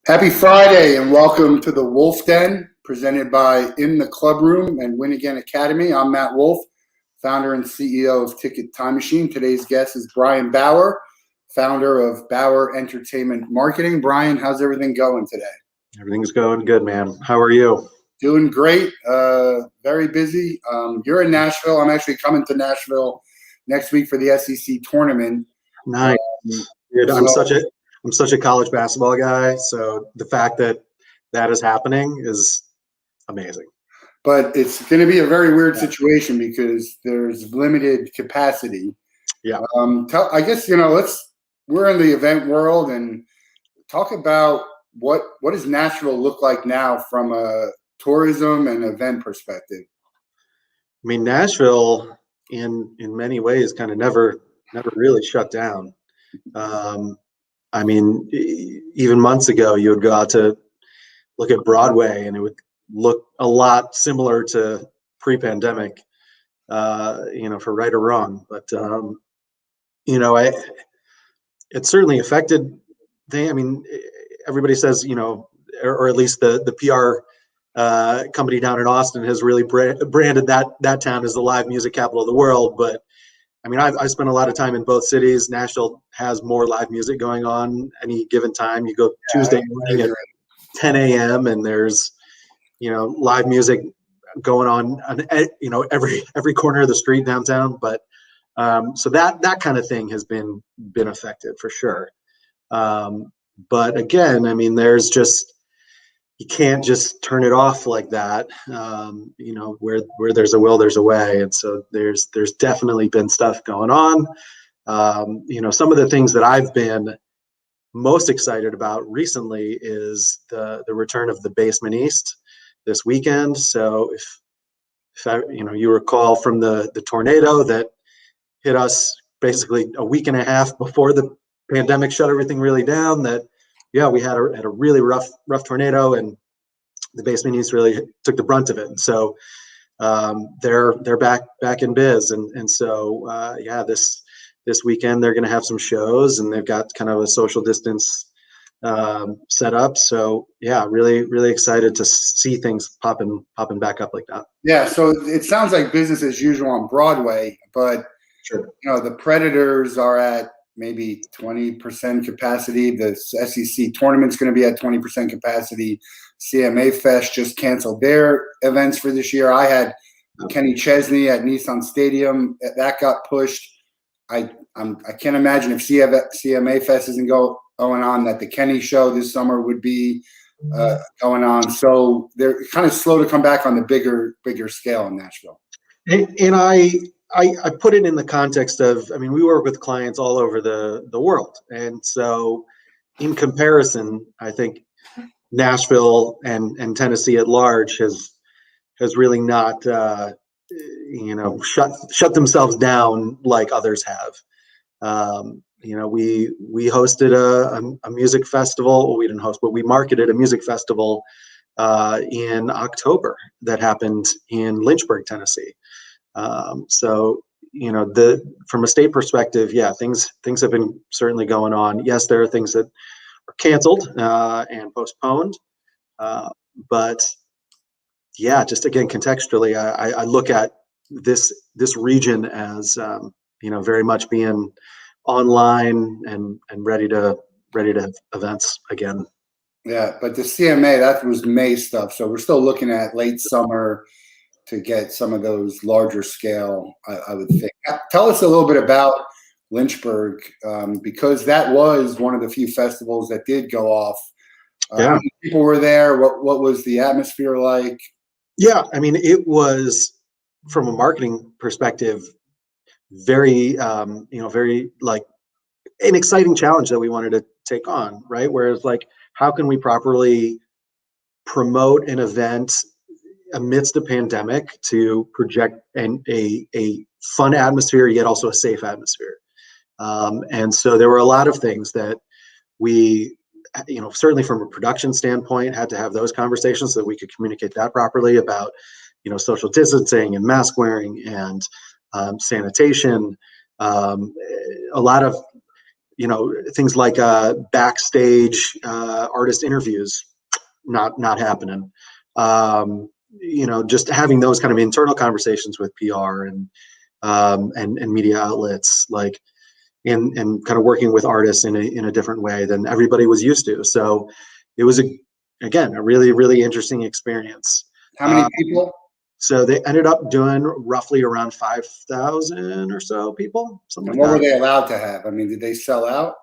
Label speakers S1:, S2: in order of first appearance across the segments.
S1: Happy Friday and welcome to the Wolff Den, presented by In the Club Room and Win Again Academy. I'm Matt Wolff, founder and CEO of Ticket Time Machine. Today's guest is Brian Bauer, founder of Bauer Entertainment Marketing. Brian, how's everything going today?
S2: Everything's going good, man. How are you?
S1: Doing great. Very busy. You're in Nashville. I'm actually coming to Nashville next week for the SEC tournament.
S2: Nice. Dude, I'm such a college basketball guy, so the fact that that is happening is amazing.
S1: But it's going to be a very weird situation because there's limited capacity.
S2: Yeah.
S1: I guess, we're in the event world and talk about what does Nashville look like now from a tourism and event perspective?
S2: I mean, Nashville in many ways kind of never really shut down. I mean, even months ago, you would go out to look at Broadway and it would look a lot similar to pre-pandemic, for right or wrong. But, it certainly affected things. I mean, everybody says, or at least the PR company down in Austin has really branded that town as the live music capital of the world. But I mean, I spent a lot of time in both cities. Nashville has more live music going on any given time. You go Tuesday morning at 10 a.m. and there's, live music going on every corner of the street downtown. But so that kind of thing has been affected for sure. But again, I mean, you can't just turn it off like that. Where there's a will, there's a way. And so there's definitely been stuff going on. Some of the things that I've been most excited about recently is the return of the Basement East this weekend. So if you recall from the tornado that hit us basically a week and a half before the pandemic shut everything really down, we had a really rough tornado, and the Basement East really took the brunt of it. And so they're back in biz, and so this weekend they're going to have some shows, and they've got kind of a social distance set up. So really excited to see things popping back up like that.
S1: Yeah, so it sounds like business as usual on Broadway, but
S2: sure.
S1: The Predators are at maybe 20% capacity. The SEC tournament's going to be at 20% capacity. CMA Fest just canceled their events for this year. I had Kenny Chesney at Nissan Stadium. That got pushed. I can't imagine if CMA Fest isn't going on, that the Kenny show this summer would be going on. So they're kind of slow to come back on the bigger scale in Nashville.
S2: And I put it in the context of, I mean, we work with clients all over the world. And so in comparison, I think Nashville and Tennessee at large has really not, shut themselves down like others have. We hosted a music festival. Well, we didn't host, but we marketed a music festival in October that happened in Lynchburg, Tennessee. So, from a state perspective, things have been certainly going on. Yes, there are things that are canceled and postponed, but just again, contextually, I look at this region as very much being online and ready to have events again.
S1: Yeah, but the CMA, that was May stuff, so we're still looking at late summer to get some of those larger scale, I would think. Tell us a little bit about Lynchburg, because that was one of the few festivals that did go off. How many people were there? What was the atmosphere like?
S2: Yeah, I mean, it was, from a marketing perspective, very, very like an exciting challenge that we wanted to take on, right? Whereas, like, how can we properly promote an event amidst a pandemic to project a fun atmosphere, yet also a safe atmosphere? And so there were a lot of things that we, certainly from a production standpoint, had to have those conversations so that we could communicate that properly about, social distancing and mask wearing and sanitation. A lot of things like backstage artist interviews, not happening. Just having those kind of internal conversations with PR and media outlets, like, and kind of working with artists in a different way than everybody was used to. So it was again a really, really interesting experience.
S1: How many people?
S2: So they ended up doing roughly around 5,000 or so people, something
S1: And
S2: like
S1: what were
S2: that.
S1: they allowed to have? I mean, did they sell out?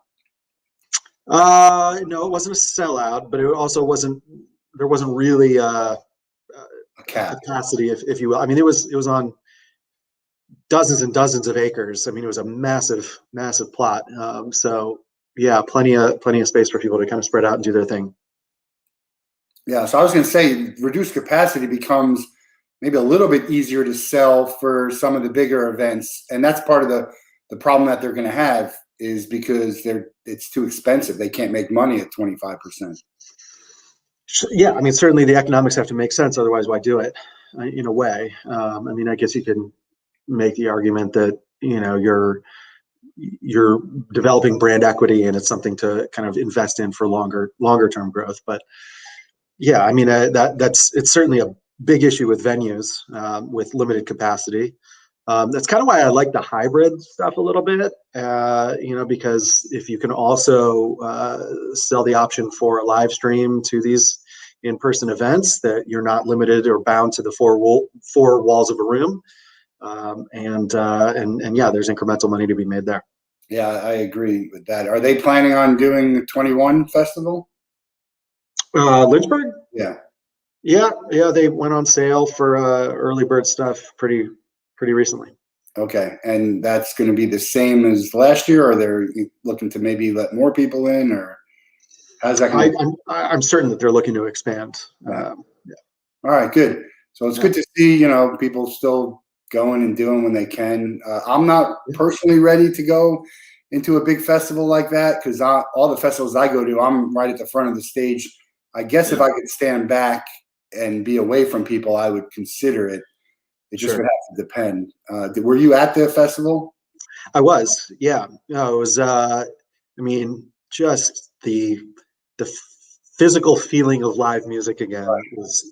S2: No, it wasn't a sellout, but it also there wasn't really
S1: A cap.
S2: capacity, if you will. I mean, it was on dozens and dozens of acres. I mean, it was a massive, massive plot. So yeah, plenty of space for people to kind of spread out and do their thing.
S1: Yeah, so I was going to say reduced capacity becomes maybe a little bit easier to sell for some of the bigger events, and that's part of the problem that they're going to have is because it's too expensive. They can't make money at 25%.
S2: Yeah, I mean, certainly the economics have to make sense. Otherwise, why do it? In a way, I mean, I guess you can make the argument that you're developing brand equity and it's something to kind of invest in for longer term growth. But yeah, I mean, it's certainly a big issue with venues with limited capacity. That's kind of why I like the hybrid stuff a little bit, because if you can also sell the option for a live stream to these in-person events, that you're not limited or bound to the four walls of a room, and yeah, there's incremental money to be made there.
S1: Yeah, I agree with that. Are they planning on doing the 21 festival?
S2: Lynchburg?
S1: Yeah.
S2: Yeah, they went on sale for early bird stuff pretty recently.
S1: Okay, and that's going to be the same as last year, or they're looking to maybe let more people in, or how's that going to?
S2: I'm certain that they're looking to expand.
S1: Yeah. All right, good. So it's good to see, people still going and doing when they can. I'm not personally ready to go into a big festival like that because all the festivals I go to, I'm right at the front of the stage. I guess if I could stand back and be away from people, I would consider it. It just would have to depend. Were you at the festival?
S2: I was, yeah. No, it was. I mean, just the physical feeling of live music again was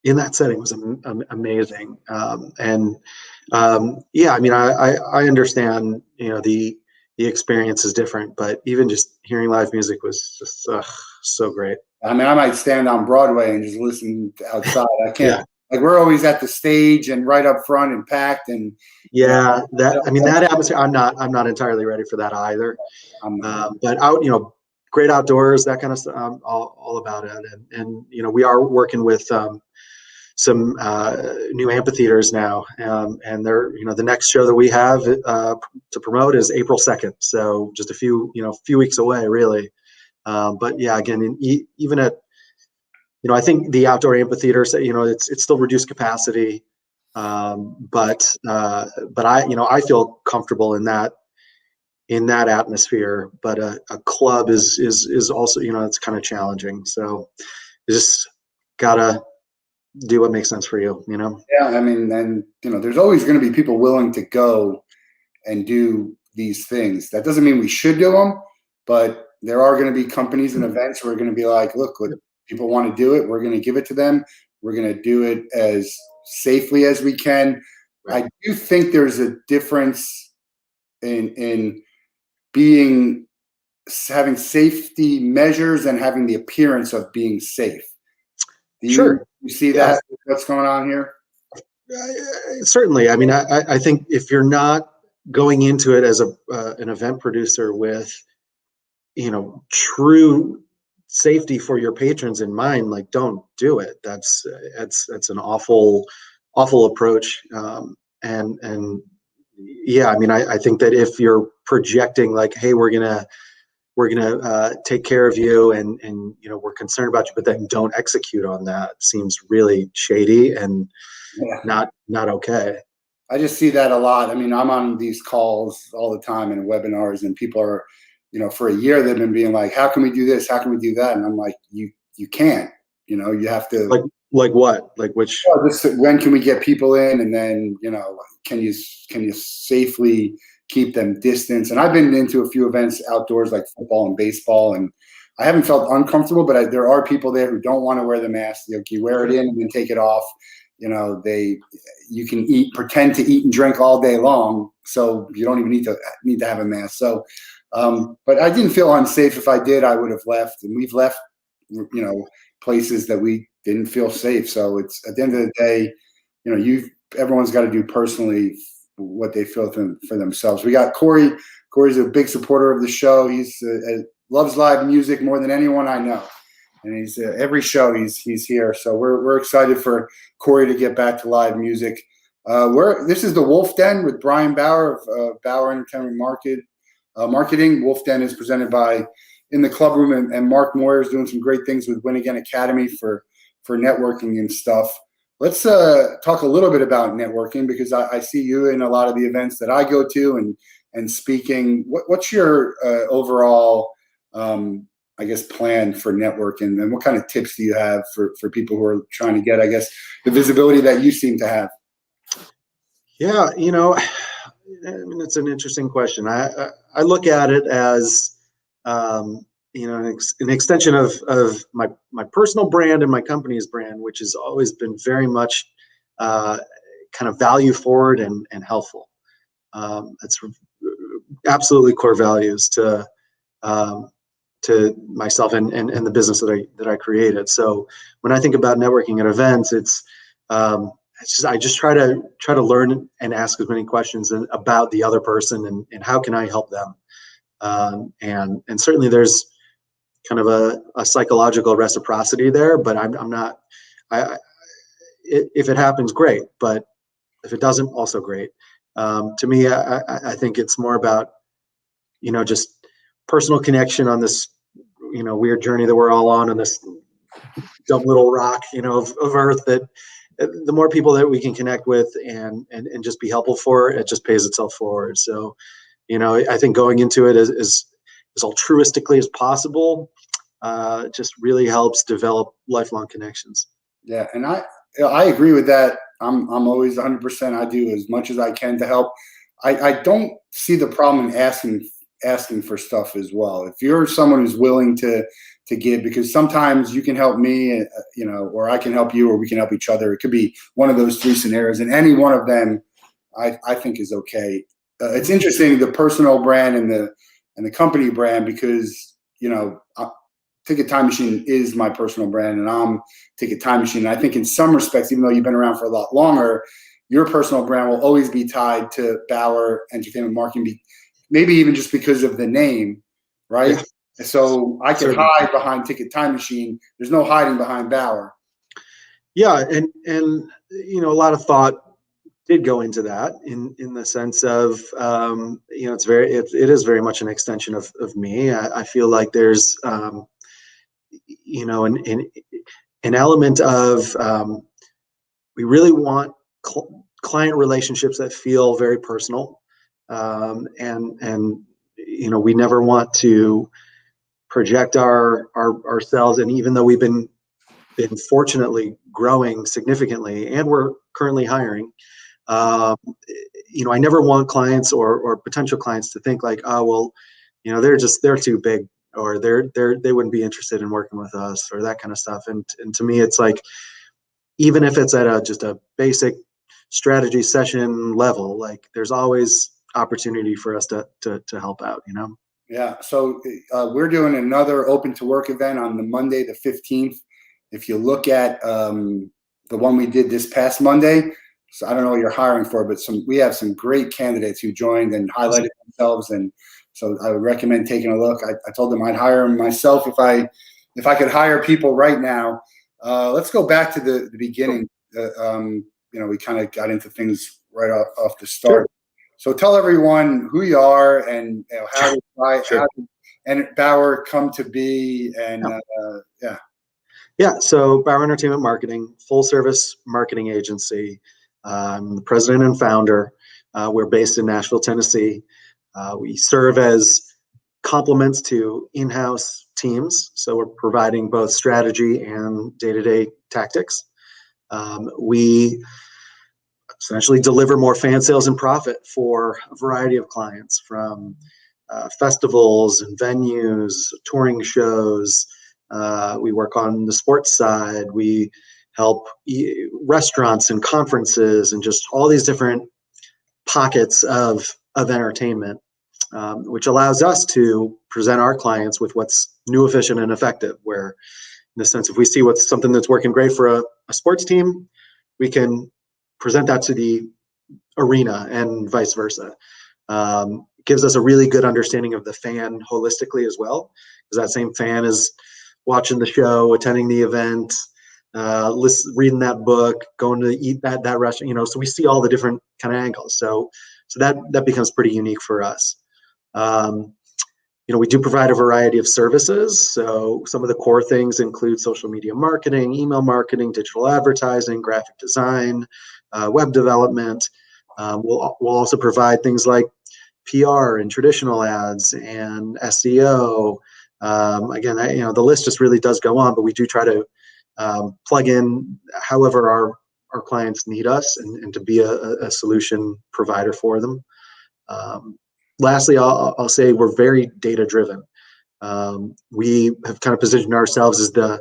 S2: in that setting was amazing. Yeah, I mean, I understand. The experience is different, but even just hearing live music was just so great.
S1: I mean, I might stand on Broadway and just listen outside. I can't.
S2: Yeah.
S1: Like we're always at the stage and right up front and packed and.
S2: Yeah, that atmosphere. I'm not entirely ready for that either. But out, great outdoors, that kind of stuff. I'm all about it. And we are working with some new amphitheaters now, and they're the next show that we have to promote is April 2nd. So just a few weeks away, really. But yeah, again, even at I think the outdoor amphitheaters, it's still reduced capacity, but I feel comfortable in that atmosphere. But a club is also it's kind of challenging. So you just gotta do what makes sense for you.
S1: Yeah, I mean, and there's always going to be people willing to go and do these things. That doesn't mean we should do them, but there are going to be companies and events who are going to be like, look, people want to do it. We're going to give it to them. We're going to do it as safely as we can. Right. I do think there's a difference in having safety measures and having the appearance of being safe. Do you see that? What's going on here?
S2: Certainly. I mean, I think if you're not going into it as an event producer with true safety for your patrons in mind, like don't do it. That's an awful approach. And yeah, I mean, I think that if you're projecting like, hey, we're gonna take care of you and we're concerned about you, but then don't execute on that, seems really shady and not okay.
S1: I just see that a lot. I mean, I'm on these calls all the time and webinars, and people are, for a year they've been being like, how can we do this? How can we do that? And I'm like, you can't, you have to.
S2: Like what? Like which?
S1: When can we get people in? And then, can you safely keep them distance. And I've been into a few events outdoors like football and baseball, and I haven't felt uncomfortable, but there are people there who don't want to wear the mask. You wear it in and then take it off. You know, you can pretend to eat and drink all day long, so you don't even need to have a mask. So, but I didn't feel unsafe. If I did, I would have left, and we've left, you know, places that we didn't feel safe. So it's at the end of the day, you know, everyone's got to do personally what they feel for themselves. We got Corey. Corey's a big supporter of the show. He's loves live music more than anyone I know. And he's every show he's here, so we're excited for Corey to get back to live music. This is the Wolff Den with Brian Bauer of Bauer Entertainment Marketing. Wolff Den is presented by In the Club Room, and Mark Moyer is doing some great things with Win Again Academy for networking and stuff. Let's talk a little bit about networking, because I see you in a lot of the events that I go to and speaking. What's your overall I guess, plan for networking, and what kind of tips do you have for people who are trying to get, I guess, the visibility that you seem to have?
S2: Yeah, you know, I mean, it's an interesting question. I look at it as, you know, an extension of my personal brand and my company's brand, which has always been very much kind of value forward and helpful. It's absolutely core values to myself and the business that I created. So when I think about networking at events, I just try to learn and ask as many questions about the other person and how can I help them. And certainly there's kind of a psychological reciprocity there, but I'm not. If it happens, great. But if it doesn't, also great. To me, I think it's more about, you know, just personal connection on this, you know, weird journey that we're all on this dumb little rock, you know, of Earth, that the more people that we can connect with and just be helpful for, it just pays itself forward. So, you know, I think going into it as altruistically as possible just really helps develop lifelong connections.
S1: Yeah, and I agree with that. I'm always 100%. I do as much as I can to help. I don't see the problem in asking for stuff as well. If you're someone who's willing to give, because sometimes you can help me, you know, or I can help you, or we can help each other. It could be one of those three scenarios, and any one of them I think is okay. It's interesting, the personal brand and the company brand, because, you know, Ticket Time Machine is my personal brand, and I'm Ticket Time Machine. And I think in some respects, even though you've been around for a lot longer, your personal brand will always be tied to Bauer Entertainment Marketing, maybe even just because of the name, right? Yeah. So I can hide behind Ticket Time Machine. There's no hiding behind Bauer.
S2: Yeah, and you know, a lot of thought did go into that in the sense of, you know, it is very much an extension of me. I feel like there's you know, an element of we really want client relationships that feel very personal, and you know, we never want to project ourselves. And even though we've been fortunately growing significantly, and we're currently hiring, you know, I never want clients or potential clients to think like, oh, well, you know, they're too big, or they wouldn't be interested in working with us, or that kind of stuff. And to me, it's like, even if it's at just a basic strategy session level, like, there's always opportunity for us to help out, you know?
S1: Yeah. So we're doing another Open to Work event on the Monday, the 15th. If you look at the one we did this past Monday, so I don't know what you're hiring for, but we have some great candidates who joined and highlighted themselves, and so I would recommend taking a look. I told them I'd hire them myself if I could hire people right now. Let's go back to the beginning. You know, we kind of got into things right off the start. Sure. So tell everyone who you are, and, you know, how did Bauer come to be, and yeah.
S2: Yeah, so Bauer Entertainment Marketing, full service marketing agency. I'm the president and founder. We're based in Nashville, Tennessee. We serve as complements to in-house teams. So we're providing both strategy and day-to-day tactics. We essentially deliver more fan sales and profit for a variety of clients, from festivals and venues, touring shows. We work on the sports side. We help restaurants and conferences and just all these different pockets of entertainment, which allows us to present our clients with what's new, efficient, and effective. Where, in the sense, if we see what's something that's working great for a sports team, we can present that to the arena and vice versa. Gives us a really good understanding of the fan holistically as well, because that same fan is watching the show, attending the event, reading that book, going to eat that restaurant. So we see all the different kind of angles. So that becomes pretty unique for us. We do provide a variety of services. So some of the core things include social media marketing, email marketing, digital advertising, graphic design, web development. We'll also provide things like PR and traditional ads and SEO. Again, the list just really does go on, but we do try to plug in however our clients need us and to be a solution provider for them. Lastly, I'll say we're very data driven. We have kind of positioned ourselves as the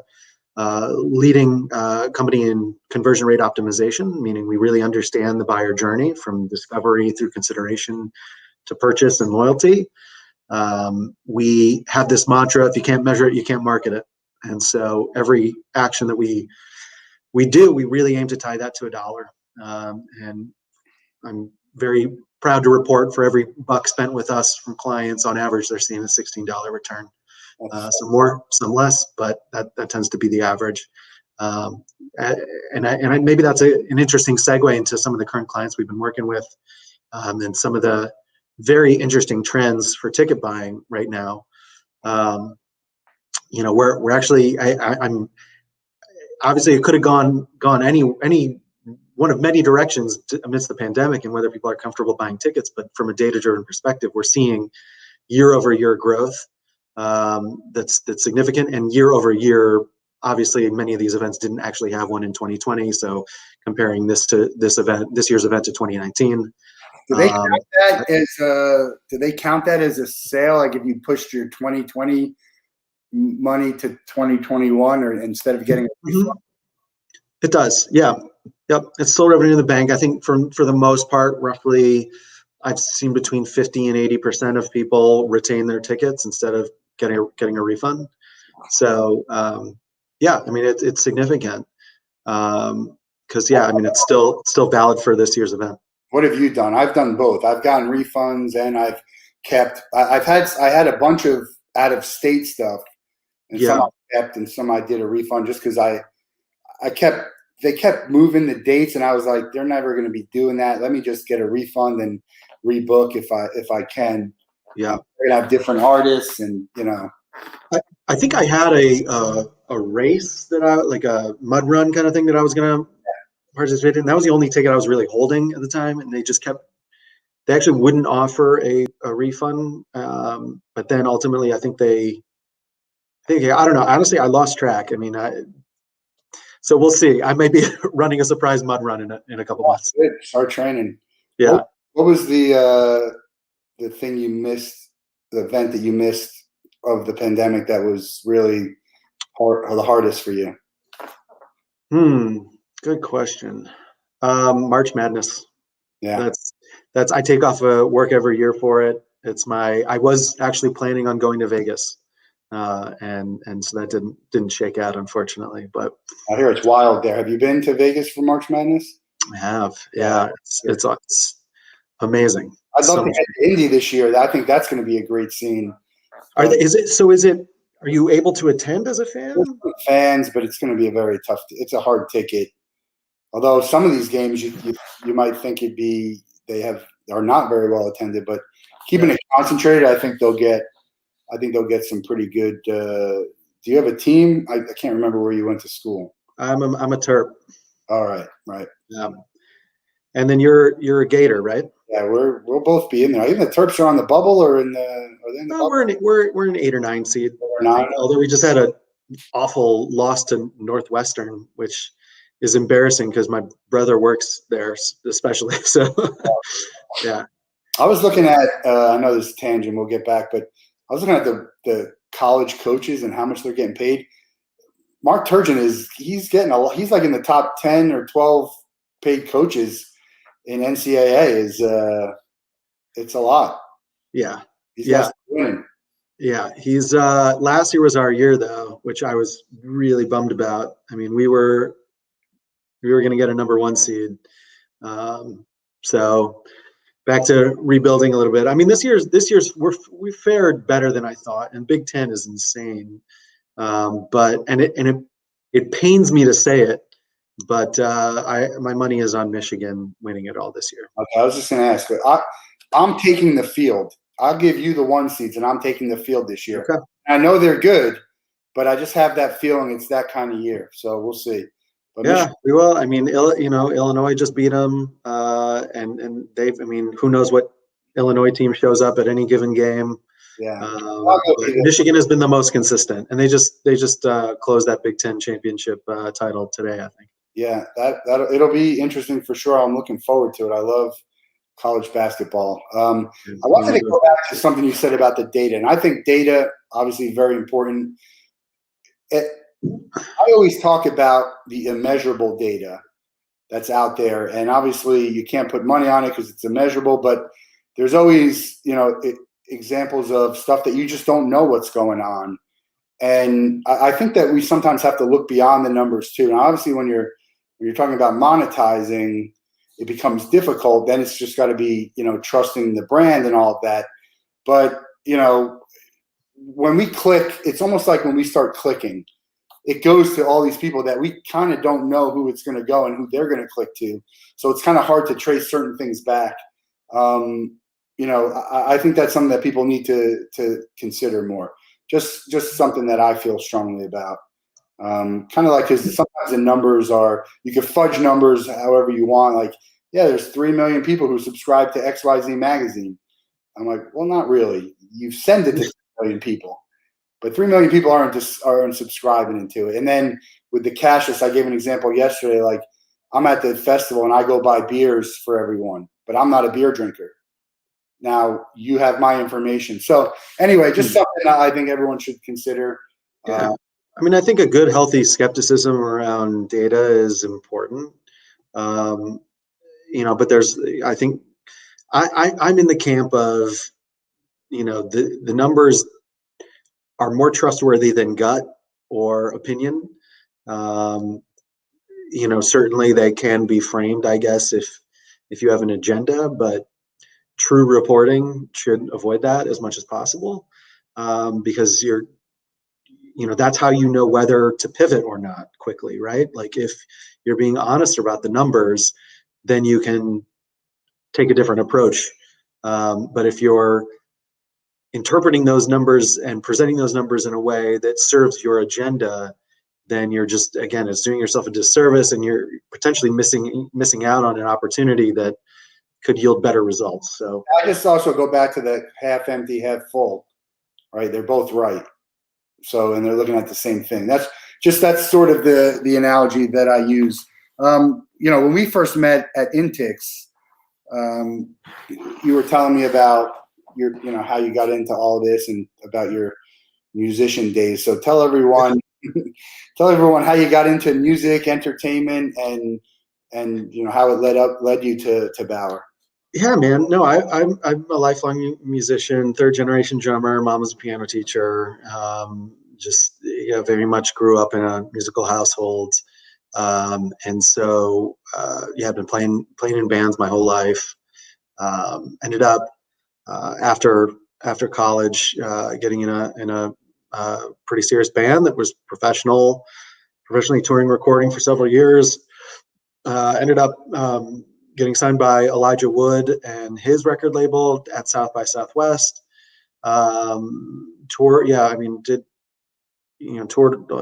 S2: leading company in conversion rate optimization, meaning we really understand the buyer journey from discovery through consideration to purchase and loyalty. We have this mantra: if you can't measure it, you can't market it. And so every action that we do, we really aim to tie that to a dollar. And I'm very proud to report, for every buck spent with us from clients, on average, they're seeing a $16 return. Some more, some less, but that tends to be the average. Maybe that's an interesting segue into some of the current clients we've been working with, and some of the very interesting trends for ticket buying right now. We're actually, I'm obviously, it could have gone any one of many directions amidst the pandemic and whether people are comfortable buying tickets. But from a data-driven perspective, we're seeing year-over-year growth that's significant, and year-over-year, obviously, many of these events didn't actually have one in 2020. So comparing this year's event to 2019.
S1: Do they count that as a sale? Like if you pushed your 2020 money to 2021, or instead of getting a refund?
S2: It does, yeah. Yep, it's still revenue in the bank. I think for the most part, roughly, I've seen between 50 and 80% of people retain their tickets instead of getting a refund. So yeah, I mean it's significant, because it's still valid for this year's event.
S1: What have you done? I've done both. I've gotten refunds, and I had a bunch of out of state stuff, and some I kept and some I did a refund just because they kept moving the dates, and I was like, they're never going to be doing that. Let me just get a refund and rebook if I can.
S2: Yeah,
S1: we're gonna have different artists, and
S2: I think I had a race that like a mud run kind of thing that I was gonna participate in. That was the only ticket I was really holding at the time, and they actually wouldn't offer a refund. But then ultimately, I don't know. Honestly, I lost track. I mean, so we'll see. I may be running a surprise mud run in a couple months.
S1: Good. Start training.
S2: Yeah.
S1: What was the thing you missed, the event that you missed of the pandemic that was really the hardest for you?
S2: Good question. March Madness.
S1: Yeah.
S2: That's I take off work every year for it. I was actually planning on going to Vegas. And so that didn't shake out, unfortunately. But
S1: I hear it's wild there. Have you been to Vegas for March Madness?
S2: I have. Yeah, it's amazing.
S1: I'd love to head to Indy this year. I think that's going to be a great scene.
S2: Are you able to attend as a fan?
S1: Fans, but it's going to be a very tough. It's a hard ticket. Although some of these games you might think are not very well attended, but keeping it concentrated, I think they'll get some pretty good. Do you have a team? I can't remember where you went to school.
S2: I'm a Terp.
S1: All right, right.
S2: Yeah. And then you're a Gator, right?
S1: Yeah, we'll both be in there. Even the Terps are on the bubble, or are they in the bubble?
S2: We're an 8 or 9 seed.
S1: Or 9.
S2: Although we just had an awful loss to Northwestern, which is embarrassing because my brother works there, especially. So, yeah.
S1: I was looking at, I know this is tangent, we'll get back, but I was looking at the college coaches and how much they're getting paid. Mark Turgeon he's like in the top 10 or 12 paid coaches in NCAA. It's a lot.
S2: Yeah.
S1: These guys are winning.
S2: Yeah. He's, last year was our year though, which I was really bummed about. I mean, we were going to get a number 1 seed. So back to rebuilding a little bit. I mean, this year's we fared better than I thought, and Big Ten is insane. But it pains me to say it, but my money is on Michigan winning it all this year.
S1: Okay, I was just going to ask, I'm taking the field. I'll give you the 1 seeds, and I'm taking the field this year.
S2: Okay.
S1: I know they're good, but I just have that feeling it's that kind of year. So we'll see. But
S2: yeah, we will. I mean, Illinois just beat them, and they've. I mean, who knows what Illinois team shows up at any given game.
S1: Yeah,
S2: Michigan has been the most consistent, and they just closed that Big Ten championship title today, I think.
S1: Yeah, that it'll be interesting for sure. I'm looking forward to it. I love college basketball. I wanted to go back to something you said about the data, and I think data obviously very important. I always talk about the immeasurable data that's out there, and obviously you can't put money on it because it's immeasurable, but there's always, examples of stuff that you just don't know what's going on. And I think that we sometimes have to look beyond the numbers too. And obviously when you're talking about monetizing, it becomes difficult. Then it's just got to be, trusting the brand and all of that. But, when we click, it's almost like when we start clicking, it goes to all these people that we kind of don't know who it's going to go and who they're going to click to. So it's kind of hard to trace certain things back. I think that's something that people need to consider more. Just something that I feel strongly about. Kind of like, because sometimes the numbers you can fudge numbers however you want. Like, yeah, there's 3 million people who subscribe to XYZ magazine. I'm like, well, not really. You send it to 3 million people. But 3 million people aren't subscribing into it. And then with the cashless, I gave an example yesterday. Like, I'm at the festival and I go buy beers for everyone, but I'm not a beer drinker. Now you have my information. So anyway, just something that I think everyone should consider.
S2: Yeah. I mean, I think a good, healthy skepticism around data is important. But I think I'm in the camp of, the numbers are more trustworthy than gut or opinion. Certainly they can be framed, I guess, if you have an agenda, but true reporting should avoid that as much as possible, because that's how you know whether to pivot or not quickly, right? Like if you're being honest about the numbers, then you can take a different approach. But if you're interpreting those numbers and presenting those numbers in a way that serves your agenda, then you're just, again, it's doing yourself a disservice, and you're potentially missing out on an opportunity that could yield better results. So
S1: I just also go back to the half empty, half full, right? They're both right. So, and they're looking at the same thing. That's sort of the analogy that I use. When we first met at Intix, you were telling me about how you got into all this and about your musician days. So tell everyone how you got into music, entertainment, and how it led you to Bauer.
S2: Yeah, man. No, I'm a lifelong musician, third generation drummer. Mom was a piano teacher. Very much grew up in a musical household, and so I've been playing in bands my whole life. Ended up after college getting in a pretty serious band that was professionally touring, recording for several years. Ended up getting signed by Elijah Wood and his record label at South by Southwest. Toured the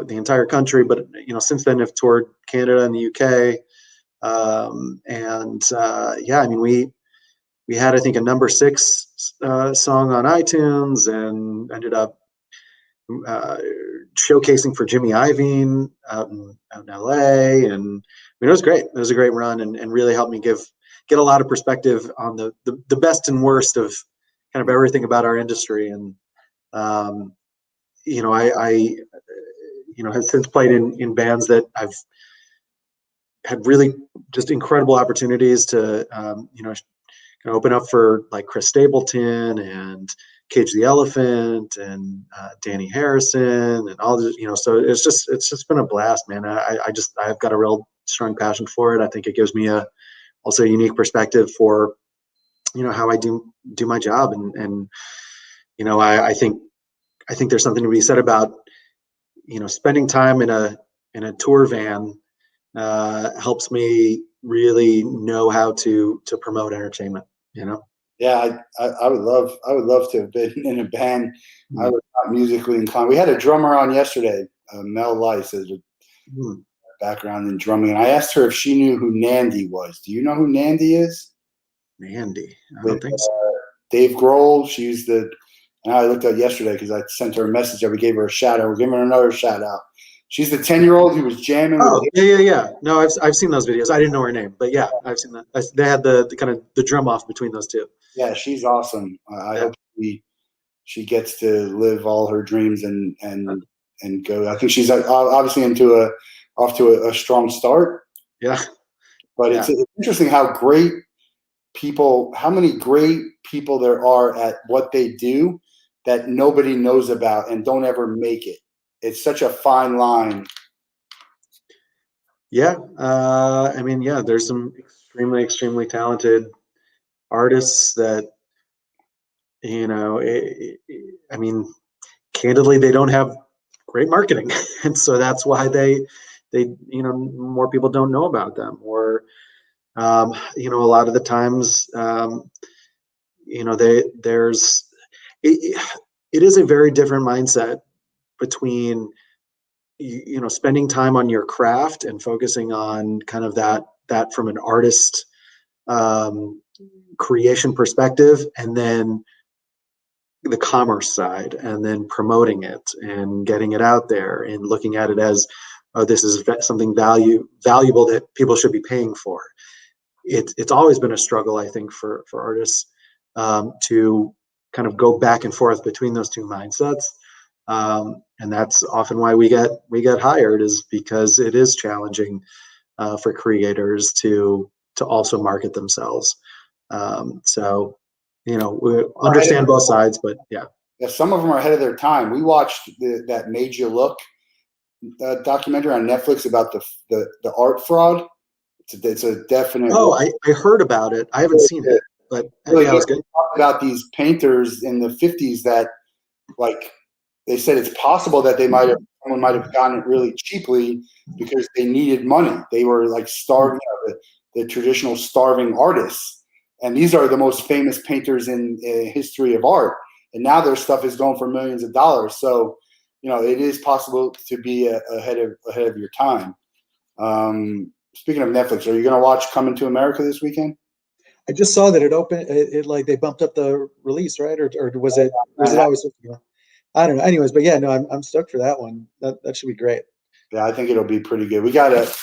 S2: entire country, but since then have toured Canada and the UK. We had, I think, a number 6 song on iTunes, and ended up showcasing for Jimmy Iovine out in LA. And I mean, it was great. It was a great run, and really helped me get a lot of perspective on the best and worst of kind of everything about our industry. And, I have since played in bands that I've had really just incredible opportunities to, kind of open up for like Chris Stapleton and Cage the Elephant and Danny Harrison and all this, so it's just been a blast, man. I've got a real strong passion for it. I think it gives me also a unique perspective for, how I do my job. And I think there's something to be said about, spending time in a tour van helps me really know how to promote entertainment,
S1: Yeah, I would love to have been in a band. I was not musically inclined. We had a drummer on yesterday, Mel Lice, as a background in drumming, and I asked her if she knew who Nandy was. Do you know who Nandy is?
S2: Nandy, I don't think so.
S1: Dave Grohl. She's the. And I looked at yesterday because I sent her a message that we gave her a shout out. We're giving her another shout out. She's the 10-year-old who was jamming.
S2: Oh, yeah. No, I've seen those videos. I didn't know her name, but yeah, I've seen that. They had the kind of the drum off between those two.
S1: Yeah, she's awesome. I hope she gets to live all her dreams and go. I think she's obviously off to a strong start.
S2: Yeah,
S1: but it's interesting how many great people there are at what they do that nobody knows about and don't ever make it. It's such a fine line.
S2: Yeah. There's some extremely, extremely talented artists that, candidly, they don't have great marketing. And so that's why they, more people don't know about them. Or, a lot of the times, it is a very different mindset between, spending time on your craft and focusing on kind of that from an artist creation perspective, and then the commerce side, and then promoting it and getting it out there and looking at it as, oh, this is something valuable that people should be paying for. It's always been a struggle, I think, for artists to kind of go back and forth between those two mindsets. And that's often why we get hired, is because it is challenging for creators to also market themselves. We understand both sides, but yeah.
S1: Yeah, some of them are ahead of their time. We watched that Made You Look documentary on Netflix about the art fraud. It's a definite.
S2: Oh, I heard about it. I haven't seen it, but
S1: really,
S2: yeah, it was good.
S1: About these painters in the 50s that, like, they said it's possible that someone might have gotten it really cheaply because they needed money. They were like starving, the traditional starving artists. And these are the most famous painters in history of art. And now their stuff is going for millions of dollars. So, it is possible to be ahead of your time. Speaking of Netflix, are you going to watch Coming to America this weekend?
S2: I just saw that it opened. It like they bumped up the release, right? Or was it always? I don't know. Anyways, but yeah, no, I'm stoked for that one. That should be great.
S1: Yeah, I think it'll be pretty good. We have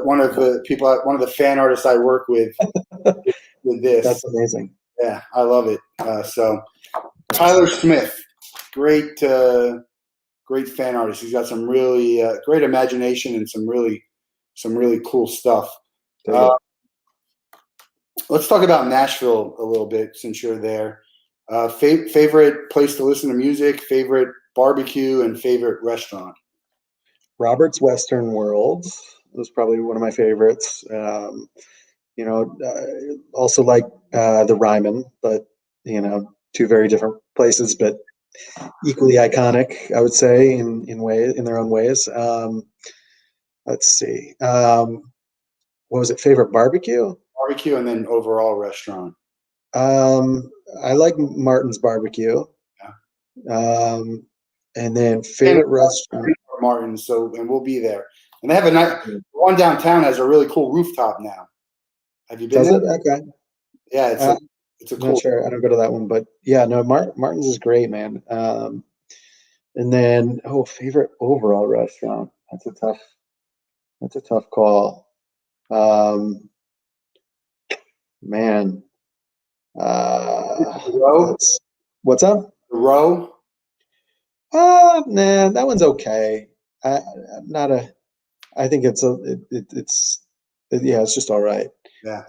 S1: one of the fan artists I work with this.
S2: That's amazing.
S1: Yeah, I love it. So Tyler Smith, great fan artist. He's got some really great imagination and some really cool stuff. Let's talk about Nashville a little bit since you're there. Favorite place to listen to music, favorite barbecue, and favorite restaurant?
S2: Robert's Western World was probably one of my favorites. Also like the Ryman, but two very different places, but equally iconic, I would say, in their own ways. Let's see. What was it? Favorite barbecue?
S1: Barbecue, and then overall restaurant.
S2: I like Martin's Barbecue.
S1: Yeah.
S2: And then favorite restaurant.
S1: Martin's. And we'll be there. And they have one downtown has a really cool rooftop now. Have you been there?
S2: Does it? Okay.
S1: Yeah, it's a cool.
S2: Not sure. I don't go to that one, but yeah, no. Martin's is great, man. And then, favorite overall restaurant. That's a tough call. Man,
S1: Row?
S2: what's up?
S1: The Row?
S2: Nah, that one's okay. I'm not a. I think yeah, it's just all right.
S1: Yeah.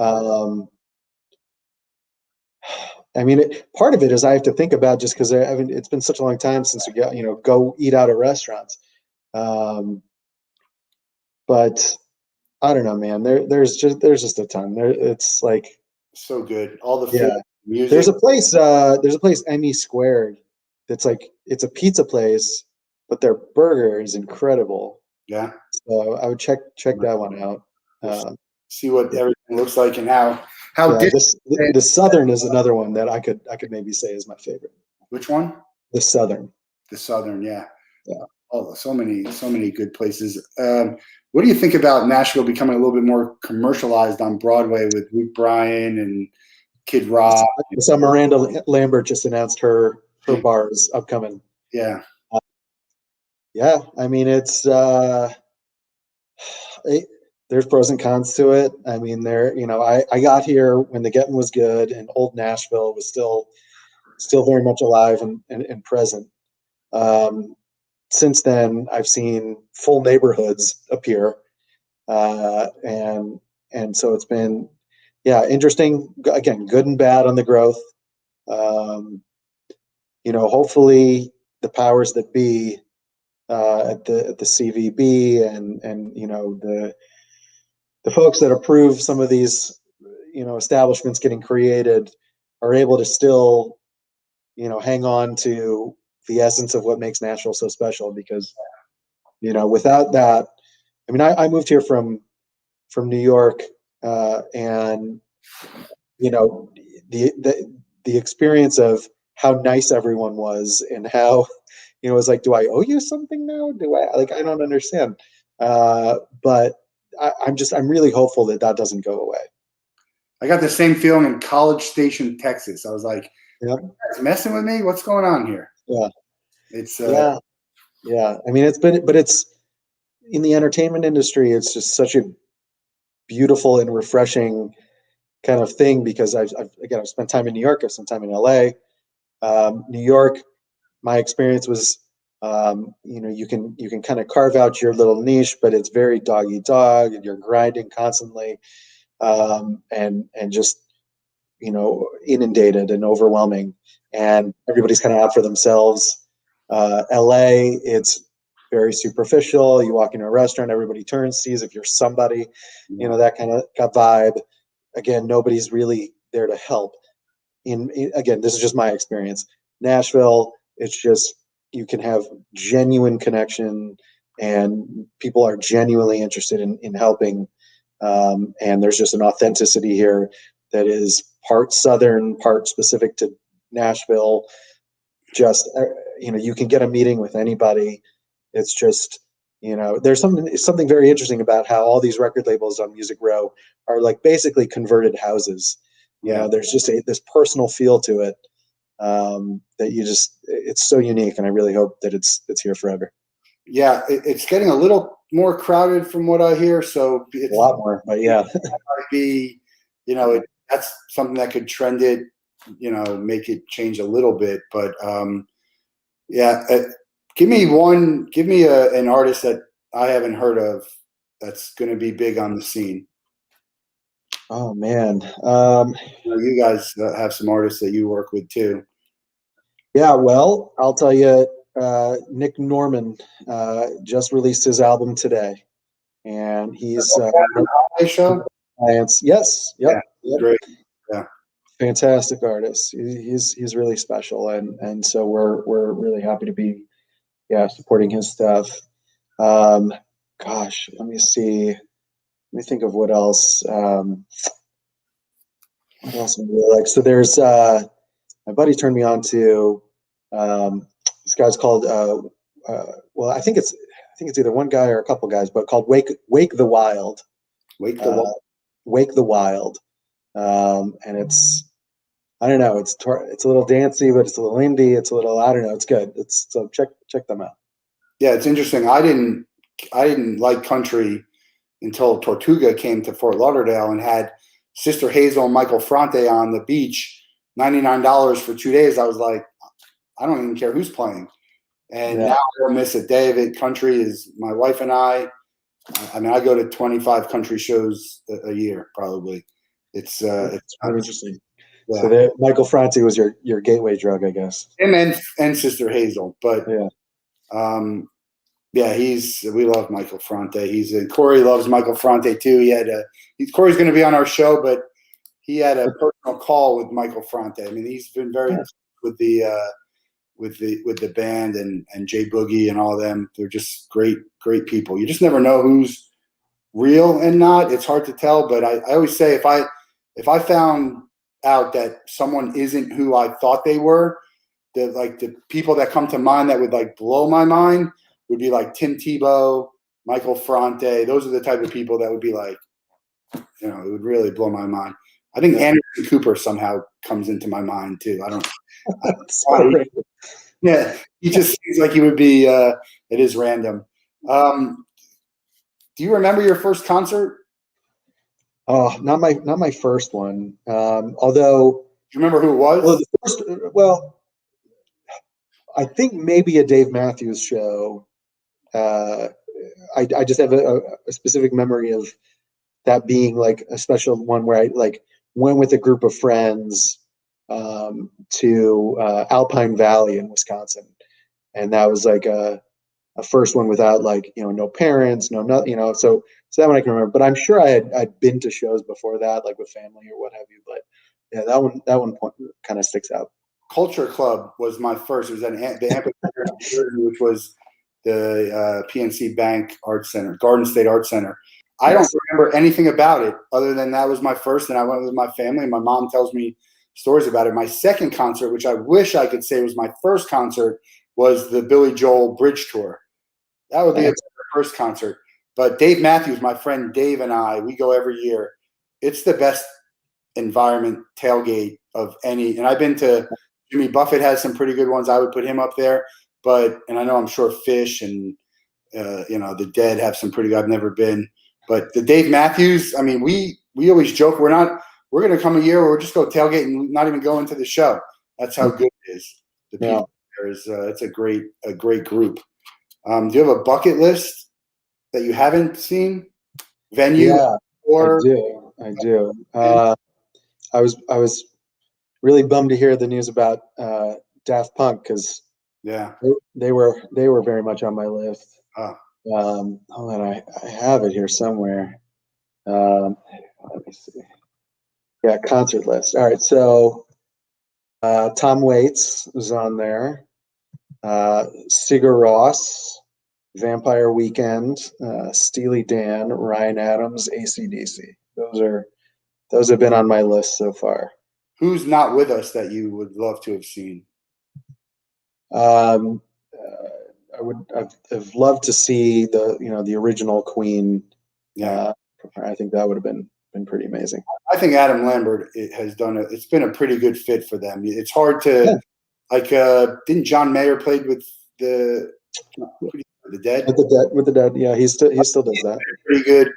S2: I mean, part of it is I have to think about, just because it's been such a long time since we got, go eat out at restaurants. But I don't know, man. There's just a ton. It's like,
S1: So good. All the
S2: yeah.
S1: food, music.
S2: There's a place ME Squared that's like, it's a pizza place, but their burger is incredible.
S1: Yeah.
S2: So I would check that one out.
S1: See what everything looks like and how
S2: Yeah,
S1: different.
S2: the Southern is another one that I could maybe say is my favorite.
S1: Which one?
S2: The Southern.
S1: The Southern, yeah.
S2: Yeah.
S1: Oh, so many good places. What do you think about Nashville becoming a little bit more commercialized on Broadway with Luke Bryan and Kid Rock?
S2: So Miranda Lambert just announced her bar is upcoming.
S1: Yeah.
S2: Yeah, I mean, there's pros and cons to it. I mean, I got here when the getting was good and old Nashville was still very much alive and present. Since then, I've seen full neighborhoods appear, and so it's been, yeah, interesting. Again, good and bad on the growth. Hopefully the powers that be at the CVB and the folks that approve some of these establishments getting created are able to still hang on to the essence of what makes Nashville so special, because without that, I mean, I moved here from New York, and the experience of how nice everyone was and how it was like, do I owe you something now? I don't understand. But I'm really hopeful that doesn't go away.
S1: I got the same feeling in College Station, Texas. I was like,
S2: yeah.
S1: You guys messing with me? What's going on here?
S2: Yeah.
S1: It's
S2: yeah. I mean, it's in the entertainment industry, it's just such a beautiful and refreshing kind of thing, because I've spent time in New York, I've spent time in LA. New York, my experience was, you can kind of carve out your little niche, but it's very dog eat dog, and you're grinding constantly, and just inundated and overwhelming, and everybody's kind of out for themselves. LA, it's very superficial. You walk into a restaurant, everybody turns, sees if you're somebody, that kind of vibe. Again, nobody's really there to help. Again, this is just my experience. Nashville, it's just, you can have genuine connection, and people are genuinely interested in helping. And there's just an authenticity here that is part Southern, part specific to Nashville. Just, you can get a meeting with anybody. It's just, there's something very interesting about how all these record labels on Music Row are like basically converted houses. There's just this personal feel to it, that it's so unique, and I really hope that it's here forever.
S1: Yeah, it's getting a little more crowded from what I hear. So it's
S2: a lot more, but yeah,
S1: it might be, that's something that could trend it, make it change a little bit. But yeah, give me an artist that I haven't heard of that's going to be big on the scene.
S2: Oh man,
S1: you guys have some artists that you work with too.
S2: Yeah, well, I'll tell you, Nick Norman just released his album today, and he's
S1: show.
S2: Yes, yep.
S1: Great, yeah,
S2: fantastic artist. He's really special, and so we're really happy to be supporting his stuff. Gosh, let me see. Let me think of what else. What else I really like? So there's my buddy turned me on to this guy's called well, I think it's either one guy or a couple guys, but called Wake the Wild. Wake the Wild. And it's I don't know. It's a little dancey, but it's a little indie. It's a little, I don't know. It's good. So check them out.
S1: Yeah, it's interesting. I didn't like country until Tortuga came to Fort Lauderdale and had Sister Hazel and Michael Franti on the beach, $99 for 2 days. I was like, I don't even care who's playing. And now I don't miss a day of it. Country is my wife and I mean, I go to 25 country shows a year, probably. It's
S2: really interesting.
S1: Yeah.
S2: So Michael Franti was your gateway drug, I guess.
S1: Him and Sister Hazel, but we love Michael Franti. Corey loves Michael Franti too. Corey's going to be on our show, but he had a personal call with Michael Franti. I mean, he's been very with the band and Jay Boogie and all of them. They're just great people. You just never know who's real and not. It's hard to tell, but I always say if I found out that someone isn't who I thought they were, the people that come to mind that would like blow my mind would be like Tim Tebow, Michael Franti. Those are the type of people that would be like, it would really blow my mind. I think Anderson Cooper somehow comes into my mind too. I don't know. Yeah, he just seems like he would be. It is random. Do you remember your first concert?
S2: Oh, not my first one. Although,
S1: do you remember who it was?
S2: I think maybe a Dave Matthews show. I just have a specific memory of that being like a special one where I like went with a group of friends to Alpine Valley in Wisconsin, and that was like a first one without like no parents, nothing, so that one I can remember. But I'm sure I'd been to shows before that, like with family or what have you. But yeah, that one kind of sticks out.
S1: Culture Club was my first. It was at the amphitheater, which was the PNC Bank Art Center, Garden State Art Center. I don't remember anything about it other than that was my first, and I went with my family. And my mom tells me stories about it. My second concert, which I wish I could say was my first concert, was the Billy Joel Bridge Tour. That would be a first concert. But Dave Matthews, my friend Dave and I, we go every year. It's the best environment tailgate of any. And I've been to Jimmy Buffett has some pretty good ones. I would put him up there. And I know I'm sure Fish and the Dead have some pretty good. I've never been. But the Dave Matthews, I mean, we always joke we're going to come a year where we'll just go tailgate and not even go into the show. That's how good it is. The people there is it's a great group. Do you have a bucket list that you haven't seen? Venue?
S2: Yeah, I do. I was really bummed to hear the news about Daft Punk because they were very much on my list. Hold on, I have it here somewhere. Let me see. Yeah, concert list. All right, so Tom Waits was on there. Sigur Rós, Vampire Weekend, Steely Dan, Ryan Adams, AC/DC. Those have been on my list so far.
S1: Who's not with us that you would love to have seen?
S2: I've loved to see the original Queen. Yeah, I think that would have been pretty amazing.
S1: I think Adam Lambert has it's been a pretty good fit for them. It's hard to didn't John Mayer played with the Dead?
S2: With the Dead, yeah, he still does that.
S1: Pretty good.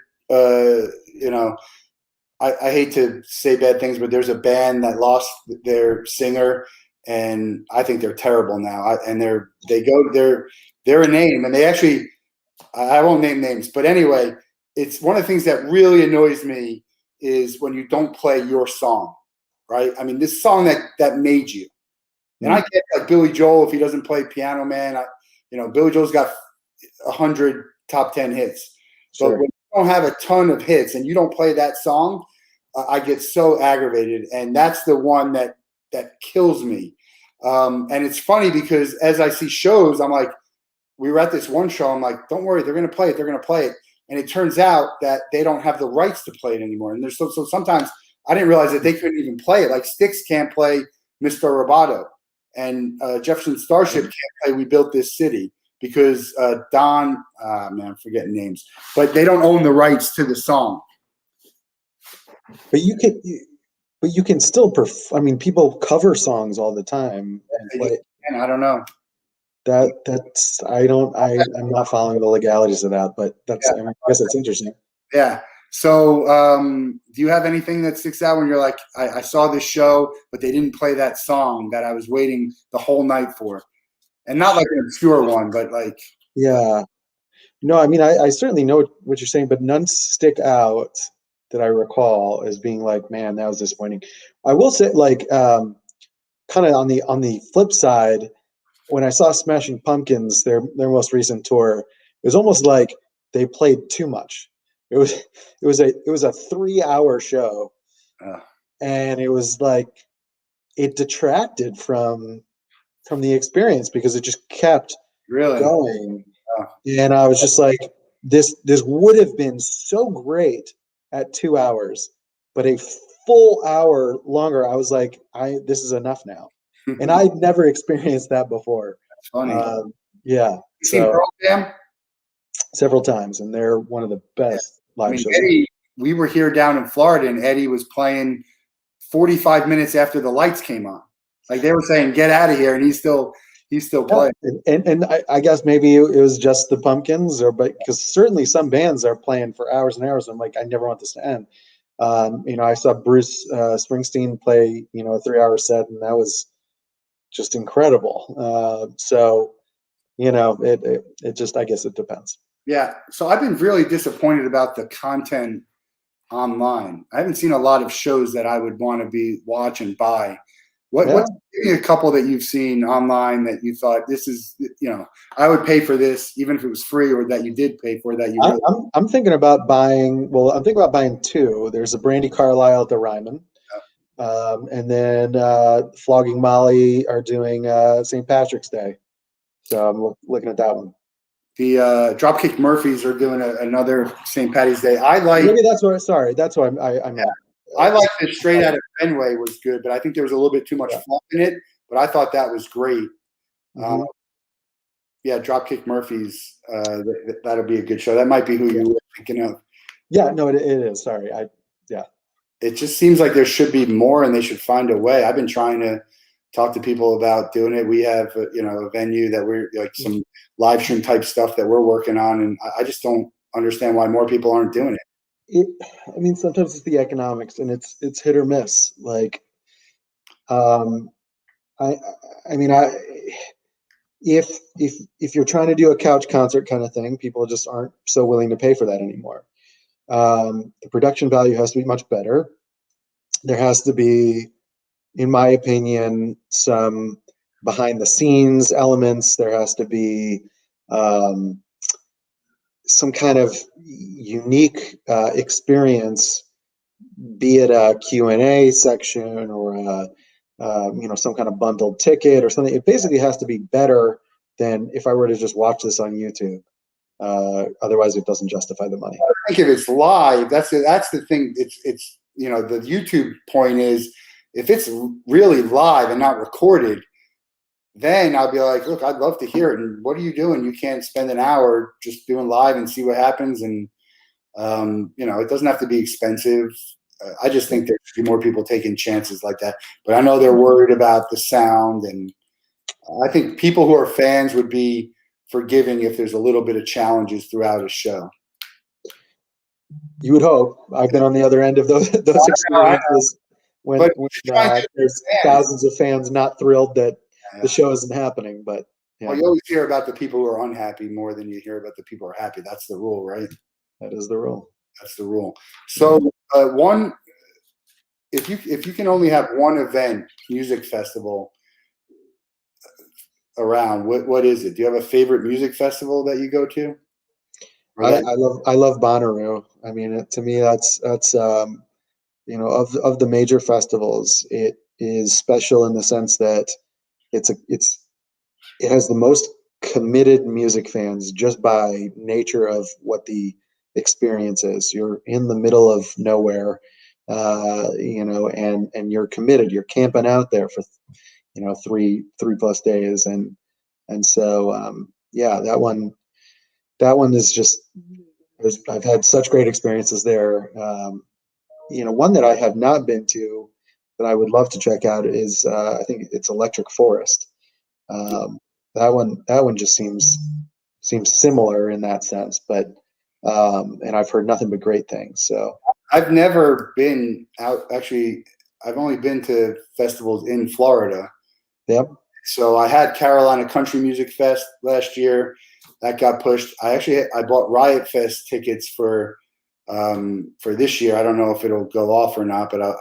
S1: I hate to say bad things, but there's a band that lost their singer, and I think they're terrible now. They're a name, and they actually, I won't name names, but anyway, it's one of the things that really annoys me is when you don't play your song, right? I mean, this song that made you. And I get like Billy Joel, if he doesn't play Piano Man, Billy Joel's got 100 top 10 hits. Sure. But when you don't have a ton of hits and you don't play that song, I get so aggravated. And that's the one that kills me. And it's funny because as I see shows, I'm like, we were at this one show. I'm like, don't worry, they're going to play it. They're going to play it. And it turns out that they don't have the rights to play it anymore. And so sometimes I didn't realize that they couldn't even play it. Like Styx can't play Mr. Roboto. And Jefferson Starship can't play We Built This City because I'm forgetting names. But they don't own the rights to the song.
S2: But But you can still I mean, people cover songs all the time and play.
S1: And I don't know.
S2: That's I'm not following the legalities of that, but that's I guess it's interesting.
S1: Yeah. So, do you have anything that sticks out when you're like, I saw this show, but they didn't play that song that I was waiting the whole night for, and not like an obscure one, but like.
S2: Yeah. No, I mean, I certainly know what you're saying, but none stick out that I recall as being like, man, that was disappointing. I will say, like, kind of on the flip side, when I saw Smashing Pumpkins, their most recent tour, it was almost like they played too much. It was a 3-hour show, and it was like it detracted from the experience because it just kept
S1: Really
S2: going. And I was just like, this would have been so great at 2 hours, but a full hour longer, I was like, this is enough now. And I'd never experienced that before.
S1: That's funny.
S2: Yeah.
S1: You seen Pearl Jam?
S2: Several times, and they're one of the best live shows.
S1: Eddie, we were here down in Florida, and Eddie was playing 45 minutes after the lights came on. Like they were saying, "Get out of here," and he's still playing.
S2: And I guess maybe it was just the Pumpkins, but because certainly some bands are playing for hours and hours. I'm like, I never want this to end. I saw Bruce Springsteen play, a 3-hour set, and that was just incredible. So, it just, I guess it depends.
S1: Yeah. So I've been really disappointed about the content online. I haven't seen a lot of shows that I would want to watch and buy. What's a couple that you've seen online that you thought this is, I would pay for this even if it was free, or that you did pay for that you really.
S2: I'm thinking about buying. Well, I'm thinking about buying two. There's a Brandy Carlisle at the Ryman, and then Flogging Molly are doing St. Patrick's Day. So I'm looking at that one.
S1: The Dropkick Murphys are doing another St. Patty's Day.
S2: Maybe that's what. Sorry, that's what I meant.
S1: I like the Straight Out of Fenway was good, but I think there was a little bit too much fluff in it. But I thought that was great.
S2: Mm-hmm.
S1: Dropkick Murphys. That'll be a good show. That might be who you were thinking of.
S2: Yeah, no, it is. Sorry,
S1: It just seems like there should be more, and they should find a way. I've been trying to talk to people about doing it. We have, a venue that we're like some live stream type stuff that we're working on, and I just don't understand why more people aren't doing it.
S2: Sometimes it's the economics, and it's hit or miss. Like, if you're trying to do a couch concert kind of thing, people just aren't so willing to pay for that anymore. The production value has to be much better. There has to be, in my opinion, some behind the scenes elements. There has to be some kind of unique experience, be it a Q&A section or some kind of bundled ticket or something. It basically has to be better than if I were to just watch this on YouTube. Otherwise, it doesn't justify the money.
S1: I think if it's live, that's the thing. It's the YouTube point is if it's really live and not recorded, then I'll be like, look, I'd love to hear it. And what are you doing? You can't spend an hour just doing live and see what happens. And, it doesn't have to be expensive. I just think there should be more people taking chances like that. But I know they're worried about the sound. And I think people who are fans would be forgiving if there's a little bit of challenges throughout a show.
S2: You would hope. I've been on the other end of those experiences when there's thousands of fans not thrilled that the show isn't happening. But
S1: well, you always hear about the people who are unhappy more than you hear about the people who are happy. That's the rule, right?
S2: That is the rule.
S1: That's the rule. So if you can only have one event, music festival around, what is it? Do you have a favorite music festival that you go to?
S2: I love Bonnaroo. I mean, to me, that's of the major festivals, it is special in the sense that it has the most committed music fans just by nature of what the experience is. You're in the middle of nowhere, and you're committed. You're camping out there for 3+ days, and so that one is just, I've had such great experiences there. One that I have not been to, that I would love to check out is I think it's Electric Forest. That one just seems similar in that sense, but and I've heard nothing but great things. So
S1: I've never been out. Actually, I've only been to festivals in Florida.
S2: yep.
S1: So I had Carolina Country Music Fest last year. That got pushed. I bought Riot Fest tickets for this year. I don't know if it'll go off or not, but I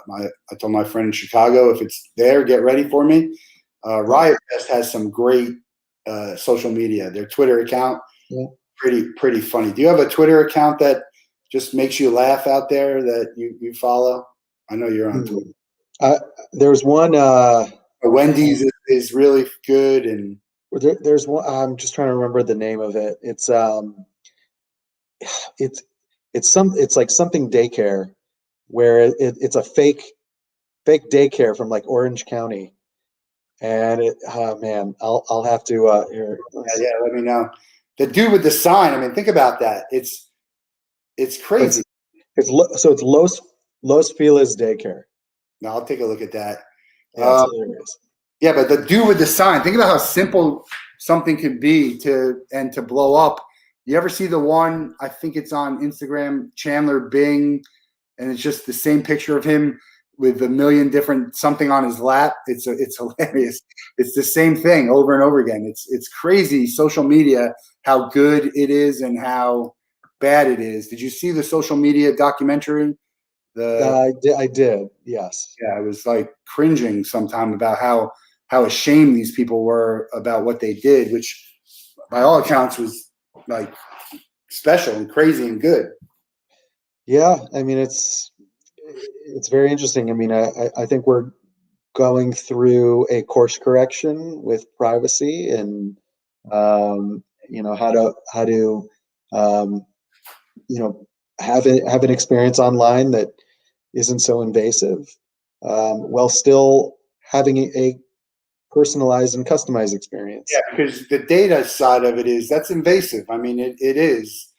S1: told my friend in Chicago, if it's there, get ready for me. Riot Fest has some great social media. Their Twitter account,
S2: Yeah.
S1: pretty funny. Do you have a Twitter account that just makes you laugh out there that you follow? I know you're on Twitter.
S2: There's one.
S1: Wendy's is really good, and
S2: There's one. I'm just trying to remember the name of it. It's like something daycare, where it's a fake daycare from like Orange County, and oh man, I'll have to here.
S1: yeah, let me know. The dude with the sign. I mean, think about that. It's crazy.
S2: It's Los Feliz Daycare.
S1: No, I'll take a look at that.
S2: Yeah, it's hilarious.
S1: Yeah, but the dude with the sign. Think about how simple something could be to blow up. You ever see the one? I think it's on Instagram. Chandler Bing, and it's just the same picture of him with a million different something on his lap. It's hilarious. It's the same thing over and over again. It's crazy. Social media, how good it is and how bad it is. Did you see the social media documentary?
S2: I did. Yes.
S1: Yeah, I was like cringing sometime about how ashamed these people were about what they did, which by all accounts was like special and crazy and good.
S2: Yeah, I mean it's very interesting. I mean, I think we're going through a course correction with privacy and how to have an experience online that isn't so invasive, while still having a personalized and customized experience.
S1: Yeah, because the data side of it that's invasive. I mean, it is.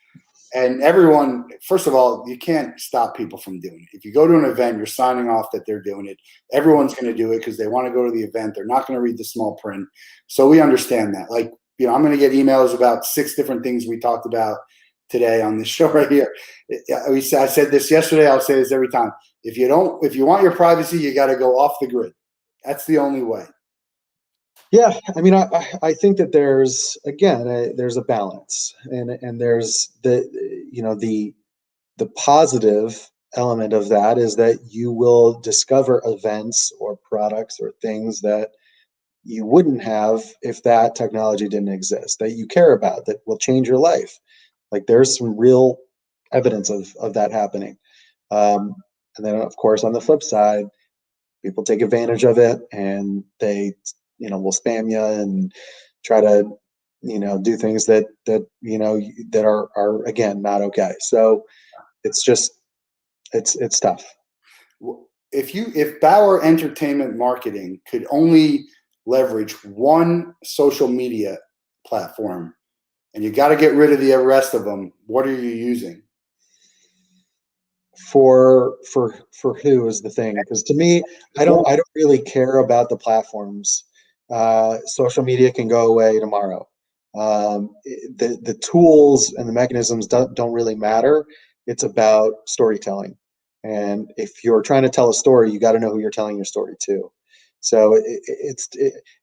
S1: And everyone, first of all, you can't stop people from doing it. If you go to an event, you're signing off that they're doing it. Everyone's going to do it because they want to go to the event. They're not going to read the small print. So we understand that. Like, I'm going to get emails about 6 different things we talked about today on this show right here. I said this yesterday. I'll say this every time. If you want your privacy, you got to go off the grid. That's the only way.
S2: Yeah, I mean, I think that there's there's a balance, and there's the positive element of that is that you will discover events or products or things that you wouldn't have if that technology didn't exist, that you care about, that will change your life. Like there's some real evidence of that happening. And then of course on the flip side, people take advantage of it and they will spam you and try to do things that are again not okay. So it's just it's tough.
S1: If Bauer Entertainment Marketing could only leverage one social media platform and you got to get rid of the rest of them, what are you using?
S2: For who is the thing? Because to me, I don't really care about the platforms. Social media can go away tomorrow. The tools and the mechanisms don't really matter. It's about storytelling. And if you're trying to tell a story, you got to know who you're telling your story to. So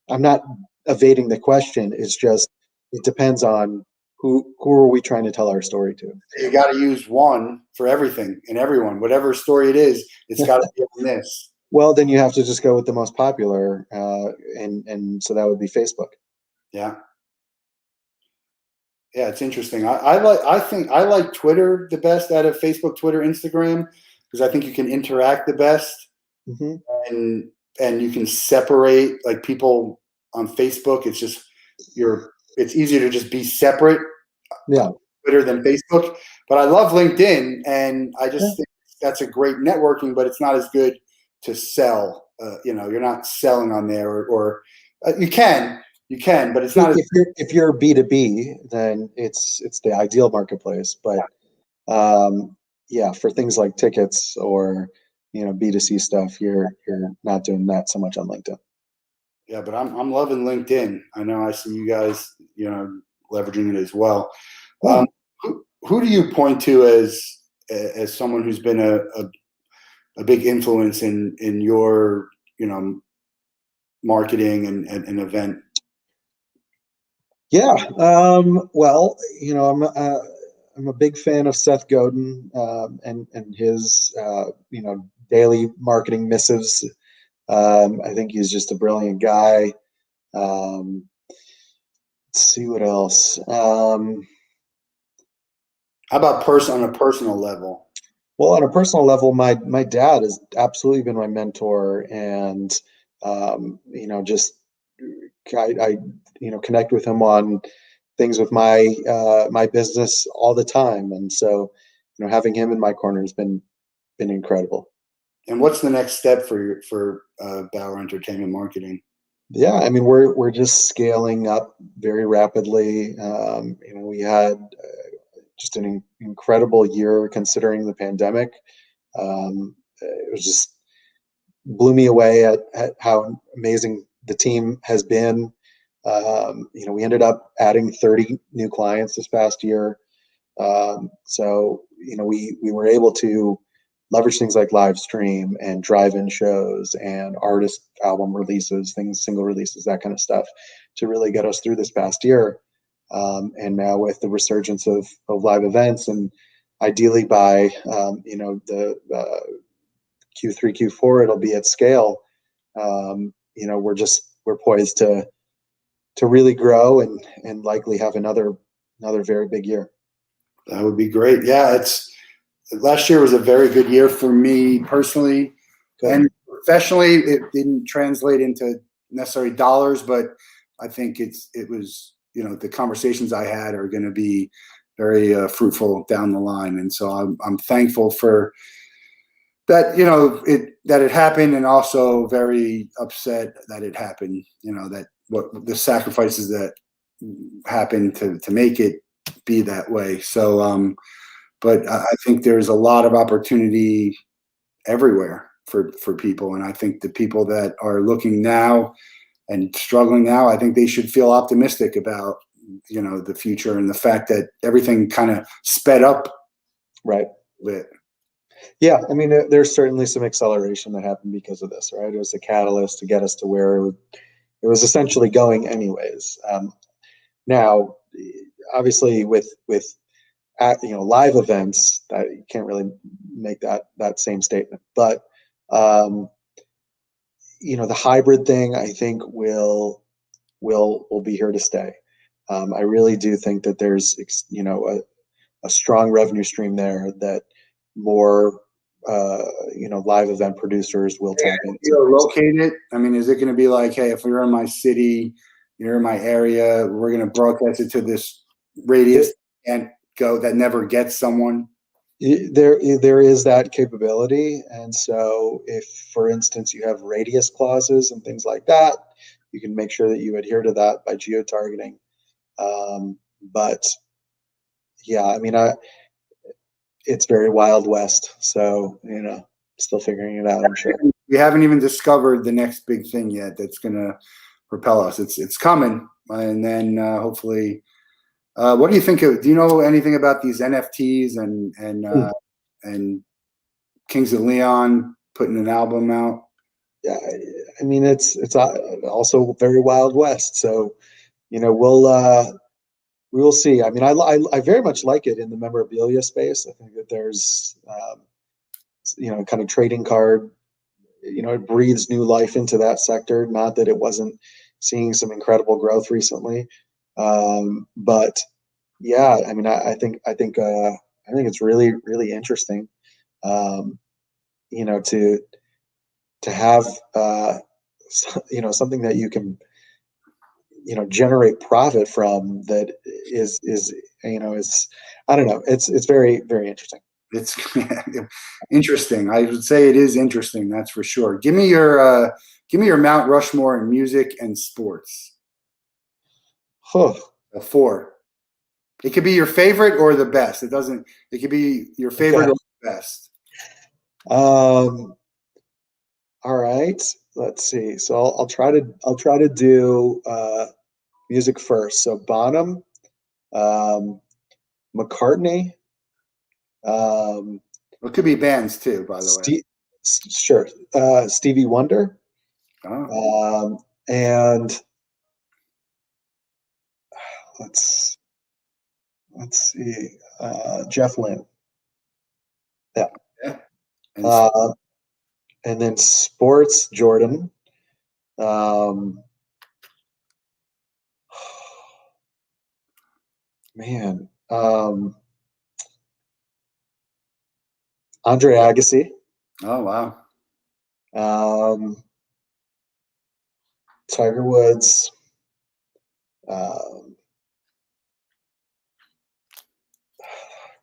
S2: I'm not evading the question. It's just, it depends on who are we trying to tell our story to.
S1: You got to use one for everything and everyone. Whatever story it is, it's got to be on this.
S2: Well, then you have to just go with the most popular, and so that would be Facebook.
S1: Yeah. Yeah, it's interesting. I think I like Twitter the best out of Facebook, Twitter, Instagram, because I think you can interact the best,
S2: Mm-hmm.
S1: and you can separate like people on Facebook. It's just it's easier to just be separate.
S2: Yeah.
S1: Twitter than Facebook, but I love LinkedIn, and I just think that's a great networking, but it's not as good to sell. You're not selling on there, or you can, but it's not.
S2: If you're B2B, then it's the ideal marketplace. But for things like tickets or B2C stuff, you're not doing that so much on LinkedIn.
S1: Yeah, but I'm loving LinkedIn. I know I see you guys, leveraging it as well.
S2: Yeah.
S1: Who do you point to as someone who's been a big influence in your marketing and event?
S2: Yeah. Well, I'm a big fan of Seth Godin and his daily marketing missives. I think he's just a brilliant guy. Let's see what else.
S1: How about on a personal level?
S2: Well, on a personal level, my dad has absolutely been my mentor, and just I connect with him on things with my business all the time, and so having him in my corner has been incredible.
S1: And what's the next step for Bauer Entertainment Marketing?
S2: Yeah, I mean we're just scaling up very rapidly. We had just an incredible year considering the pandemic. It was just blew me away at how amazing the team has been. We ended up adding 30 new clients this past year. So we were able to leverage things like live stream and drive-in shows and artist album releases, single releases, that kind of stuff, to really get us through this past year. And now with the resurgence of live events, and ideally by the Q3, Q4, it'll be at scale. We're poised to really grow and likely have another very big year.
S1: That would be great. Yeah, last year was a very good year for me personally. Good. And professionally. It didn't translate into necessarily dollars, but I think it was, the conversations I had are going to be very fruitful down the line. And so I'm thankful for that, that it happened, and also very upset that it happened, that what the sacrifices that happened to make it be that way. So, but I think there's a lot of opportunity everywhere for people. And I think the people that are looking now and struggling now, I think they should feel optimistic about, the future, and the fact that everything kind of sped up.
S2: Right.
S1: With.
S2: Yeah. I mean, there's certainly some acceleration that happened because of this, right? It was a catalyst to get us to where it was essentially going anyways. Now, obviously with live events, that you can't really make that same statement, but the hybrid thing, I think will be here to stay. I really do think that there's a strong revenue stream there that more live event producers will tap into.
S1: You're located. I mean, is it going to be like, hey, if you're in my city, you're in my area, we're going to broadcast it to this radius and go that never gets someone?
S2: There is that capability. And so if, for instance, you have radius clauses and things like that, you can make sure that you adhere to that by geo-targeting. But yeah, I mean, it's very Wild West. So, still figuring it out, I'm sure.
S1: We haven't even discovered the next big thing yet that's going to propel us. It's coming. And then hopefully, what do you think do you know anything about these NFTs and Kings of Leon putting an album out?
S2: Yeah, I mean, it's also very Wild West. So, we will see. I mean, I very much like it in the memorabilia space. I think that there's, kind of trading card, it breathes new life into that sector. Not that it wasn't seeing some incredible growth recently, but yeah, I mean, I think it's really, really interesting, to have, something that you can, generate profit from that is I don't know. It's very, very interesting.
S1: It's interesting. I would say it is interesting. That's for sure. Give me your Mount Rushmore in music and sports.
S2: Huh.
S1: 4. It could be your favorite or the best. It could be your favorite or the best.
S2: All right. Let's see. So I'll try to do music first. So Bonham, McCartney, um,
S1: It could be bands too, by the way.
S2: Sure, Stevie Wonder,
S1: Oh.
S2: and let's see, Jeff Lynne. Yeah.
S1: Yeah.
S2: And then sports, Jordan. Man, Andre Agassi.
S1: Oh wow.
S2: Tiger Woods.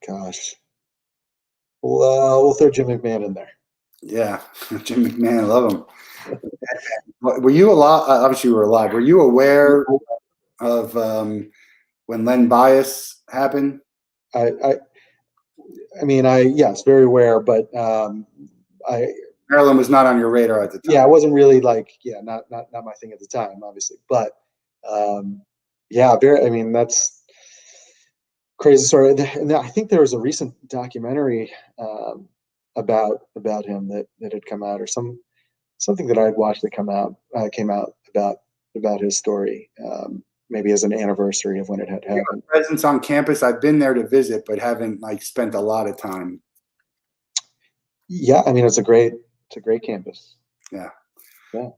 S2: Gosh. We'll throw Jim McMahon in there.
S1: Yeah, Jim McMahon, I love him. Were you alive? Obviously, you were alive. Were you aware of when Len Bias happened?
S2: I mean, yes, very aware, but
S1: Maryland was not on your radar at the time.
S2: Yeah, it wasn't really like, not my thing at the time, obviously, but yeah, very. I mean, that's crazy story. And I think there was a recent documentary about him that had come out, or something that I had watched that came out about his story, maybe as an anniversary of when it had happened.
S1: Presence on campus. I've been there to visit, but haven't spent a lot of time.
S2: Yeah, I mean, it's a great campus.
S1: Yeah.
S2: Yeah.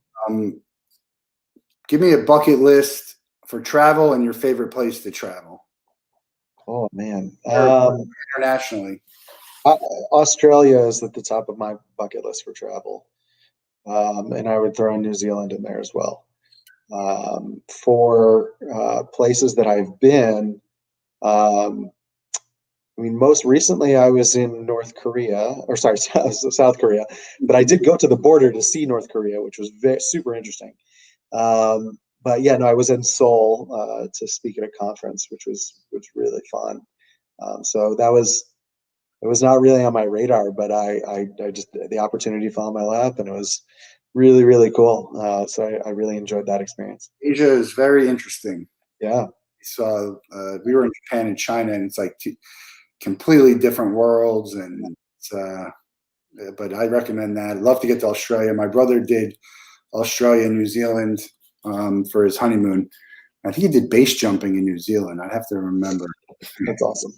S1: Give me a bucket list for travel and your favorite place to travel.
S2: Oh man.
S1: Internationally.
S2: Australia is at the top of my bucket list for travel. And I would throw New Zealand in there as well. For places that I've been, I mean, most recently I was in South Korea, but I did go to the border to see North Korea, which was super interesting. But yeah, no, I was in Seoul to speak at a conference, which was really fun. So it was not really on my radar, but I just, the opportunity fell in my lap, and it was really, really cool. So I really enjoyed that experience.
S1: Asia is very interesting.
S2: Yeah.
S1: So we were in Japan and China, and it's like two completely different worlds. And but I recommend that. I'd love to get to Australia. My brother did Australia and New Zealand for his honeymoon. I think he did base jumping in New Zealand. I'd have to remember.
S2: That's awesome.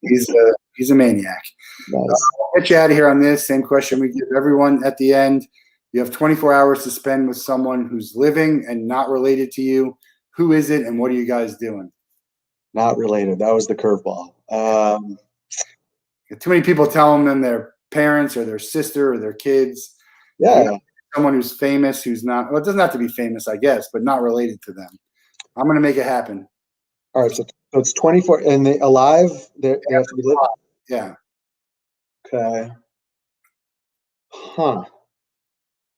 S1: He's a maniac.
S2: Nice.
S1: I'll get you out of here on this. Same question we give everyone at the end. You have 24 hours to spend with someone who's living and not related to you. Who is it, and what are you guys doing?
S2: Not related. That was the curveball.
S1: Too many people telling them their parents or their sister or their kids.
S2: Yeah.
S1: Someone who's famous, who's not. Well, it doesn't have to be famous, I guess, but not related to them. I'm going to make it happen.
S2: All right. So it's 24, and they alive. They have to be living.
S1: Yeah.
S2: Okay. Huh.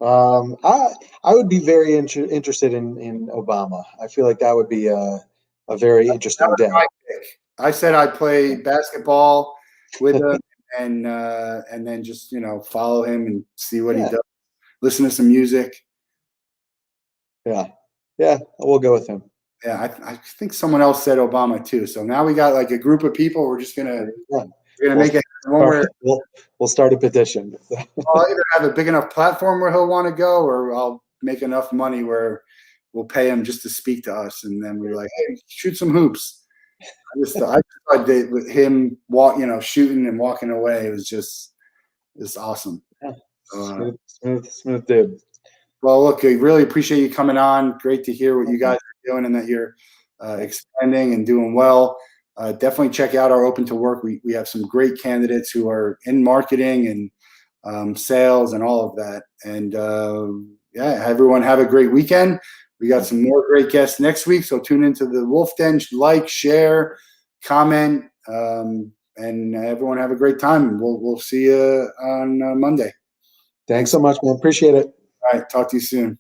S2: I would be very interested in Obama. I feel like that would be a very interesting day.
S1: I said I'd play basketball with him and then just follow him and see what he does. Listen to some music.
S2: Yeah, we'll go with him.
S1: Yeah, I think someone else said Obama too. So now we got like a group of people. We're just gonna make it.
S2: We'll start a petition.
S1: I'll either have a big enough platform where he'll want to go, or I'll make enough money where we'll pay him just to speak to us, and then we're like, hey, shoot some hoops. I just thought with him shooting and walking away, it was awesome.
S2: Yeah. Smooth dude.
S1: Well, look, I really appreciate you coming on. Great to hear what you guys are doing and that you're expanding and doing well. Definitely check out our Open to Work. We have some great candidates who are in marketing and sales and all of that. And everyone have a great weekend. We got some more great guests next week, so tune into the Wolff Den. Like, share, comment, and everyone have a great time. We'll see you on Monday.
S2: Thanks so much, man. Appreciate it.
S1: All right, talk to you soon.